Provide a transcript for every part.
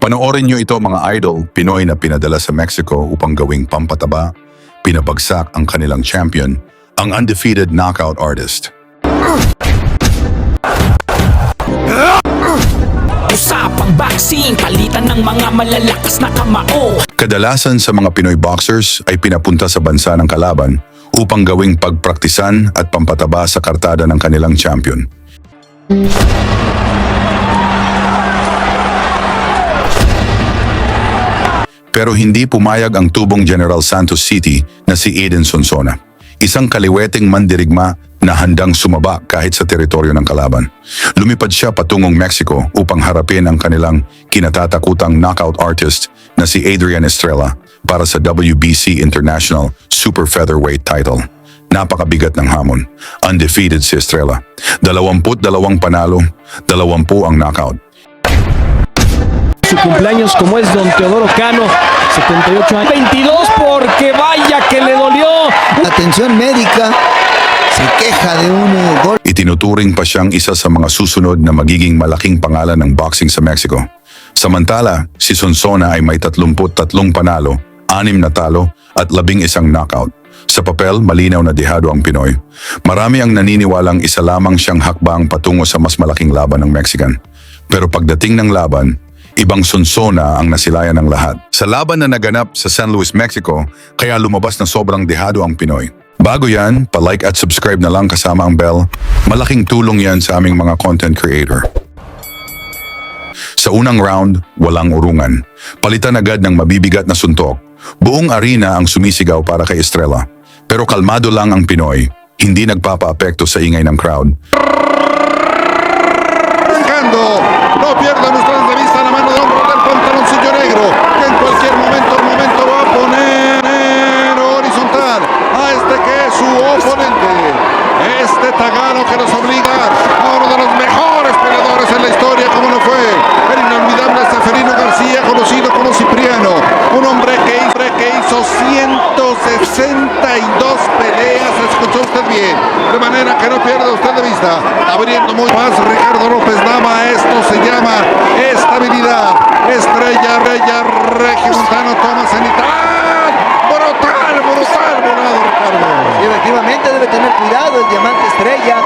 Panoorin nyo ito mga idol, Pinoy na pinadala sa Mexico upang gawing pampataba, pinabagsak ang kanilang champion, ang undefeated knockout artist. Usapang boxing, palitan ng mga malalakas na kamao. Kadalasan sa mga Pinoy boxers ay pinapunta sa bansa ng kalaban upang gawing pagpraktisan at pampataba sa kartada ng kanilang champion. Pero hindi pumayag ang tubong General Santos City na si Aiden Sonsona, isang kaliweting mandirigma na handang sumaba kahit sa teritoryo ng kalaban. Lumipad siya patungong Mexico upang harapin ang kanilang kinatatakutang knockout artist na si Adrian Estrella para sa WBC International Super Featherweight title. Napakabigat ng hamon. Undefeated si Estrella. 22 panalo, 20 ang knockout. Su cumpleaños como es Don Teodoro Cano, 78 años, 22 porque vaya que le dolió. Atención médica, se queja de un gol. Itinuturing pa siyang isa sa mga susunod na magiging malaking pangalan ng boxing sa Mexico. Samantala, si Sonsona ay may 33 panalo, 6 na talo at 11 knockout. Sa papel, malinaw na dehado ang Pinoy. Marami ang naniniwalang isa lamang siyang hakbang patungo sa mas malaking laban ng Mexican. Pero pagdating ng laban, ibang Sonsona ang nasilayan ng lahat. Sa laban na naganap sa San Luis, Mexico, kaya lumabas na sobrang dehado ang Pinoy. Bago yan, pa-like at subscribe na lang kasama ang bell. Malaking tulong yan sa aming mga content creator. Sa unang round, walang urungan. Palitan agad ng mabibigat na suntok. Buong arena ang sumisigaw para kay Estrella. Pero kalmado lang ang Pinoy, hindi nagpapa-apekto sa ingay ng crowd. No pierdan ustedes de vista la mano de hombro del pantaloncillo negro, que en cualquier momento va a poner horizontal a este que es su oponente. Este tagano que nos obliga a uno de los mejores peleadores en la historia, como no fue el inolvidable Seferino García, conocido como Cipriano. Un hombre que hizo 162 peleas, escuchó usted bien, de manera que no pierda usted de vista. Abriendo muy más Ricardo López Nava, esto se llama estabilidad. Estrella Regiomontano toma cenital. Brutal, volado Ricardo. Y efectivamente debe tener cuidado el diamante Estrella.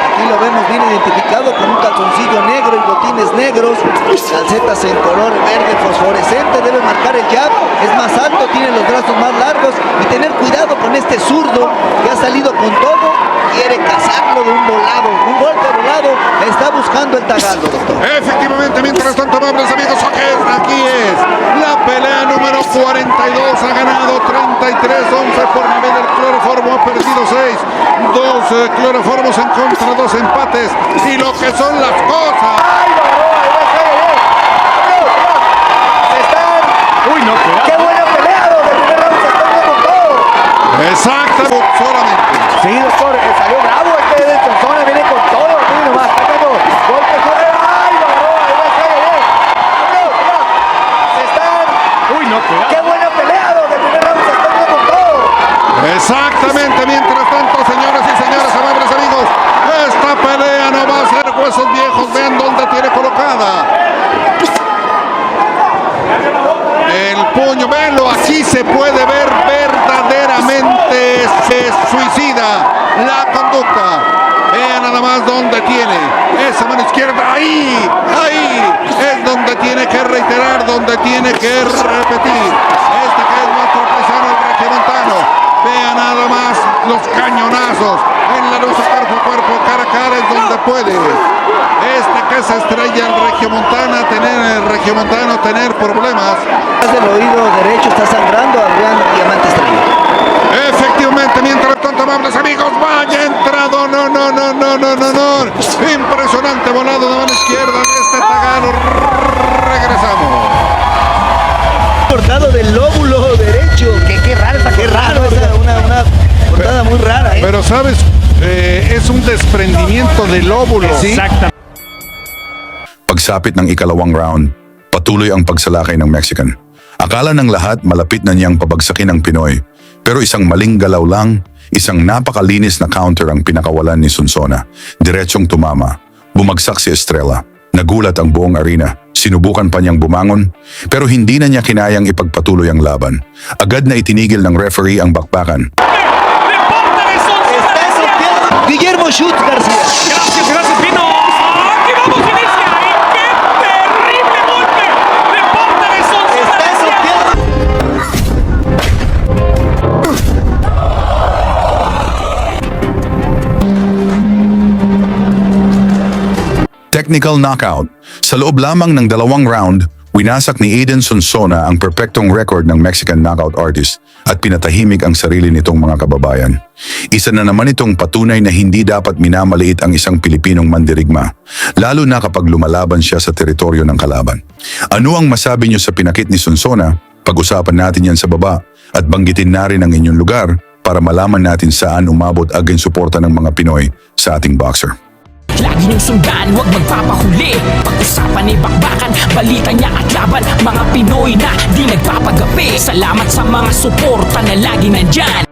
Aquí lo vemos bien identificado con un calzoncillo negro y botines negros, calcetas en color verde fosforescente, debe marcar el jab, es más alto, tiene los brazos más largos y tener cuidado con este zurdo que ha salido con todo, quiere cazarlo de un volado, un golpe volado, está buscando el tagalo, doctor. Efectivamente, mientras tanto, amables amigos, aquí es la pelea número 42, ha ganado 33-11 por nivel del cloroformo, ha perdido 6, 2 cloroformos en contra, 2 empates, y lo que son las cosas. Uy, no, cuidado. ¡Qué buena pelea! De primer round se está viendo todo. Exacto, solamente. Sí, doctor, salió bravo este de Sonsona, viene con todo, aquí nomás, está dando golpes fuerte. ¡Ay, Barroa! Ahí va, se están... Uy, no, cuidado. ¡Qué buena pelea! De primer round se está viendo todo. Exactamente, mientras tanto, señoras y señores, amables amigos, esta pelea no va a ser huesos viejos, vean dónde tiene colocada el puño, véanlo, aquí se puede ver verdaderamente se suicida la conducta. Vean nada más dónde tiene esa mano izquierda, ahí es donde tiene que reiterar, donde tiene que repetir. Este que es nuestro paisano, el regiomontano. Vean nada más los cañonazos en la lucha cuerpo a cuerpo, cara a cara, es donde puede. Este que es Estrella, el regiomontano tener problemas. El oído derecho está sangrando al gran diamante Estrella. Efectivamente, mientras tanto, amables amigos, vaya entrado, no. Impresionante volado de mano izquierda de este tagano. Regresamos. Cortado del lóbulo derecho. Qué raro esa una cortada muy rara, ¿eh? Pero sabes, es un desprendimiento del óvulo. Exactamente. Pagsapit ng ikalawang round, patuloy ang pagsalakay ng Mexican. Akala ng lahat malapit na niyang pabagsakin ang Pinoy, pero isang maling galaw lang, isang napakalinis na counter ang pinakawalan ni Sonsona. Diretsong tumama, bumagsak si Estrella. Nagulat ang buong arena. Sinubukan pa niyang bumangon, pero hindi na niya kinayang ipagpatuloy ang laban. Agad na itinigil ng referee ang bakbakan. Está golpeando Guillermo Schutz García. Gracias, Pino. Aquí vamos, inicia. Y qué terrible golpe de parte de Sonso Está García. golpeando. Technical knockout. Sa loob lamang ng 2 round, winasak ni Aiden Sonsona ang perpektong record ng Mexican knockout artist at pinatahimik ang sarili nitong mga kababayan. Isa na naman itong patunay na hindi dapat minamaliit ang isang Pilipinong mandirigma, lalo na kapag lumalaban siya sa teritoryo ng kalaban. Ano ang masabi niyo sa pinakit ni Sonsona? Pag-usapan natin yan sa baba at banggitin na rin ang inyong lugar para malaman natin saan umabot aging suporta ng mga Pinoy sa ating boxer. Lagi niyong sundan, huwag magpapahuli. Pag-usapan ni bakbakan, balita niya at laban. Mga Pinoy na di nagpapagapi. Salamat sa mga suporta na lagi nandyan.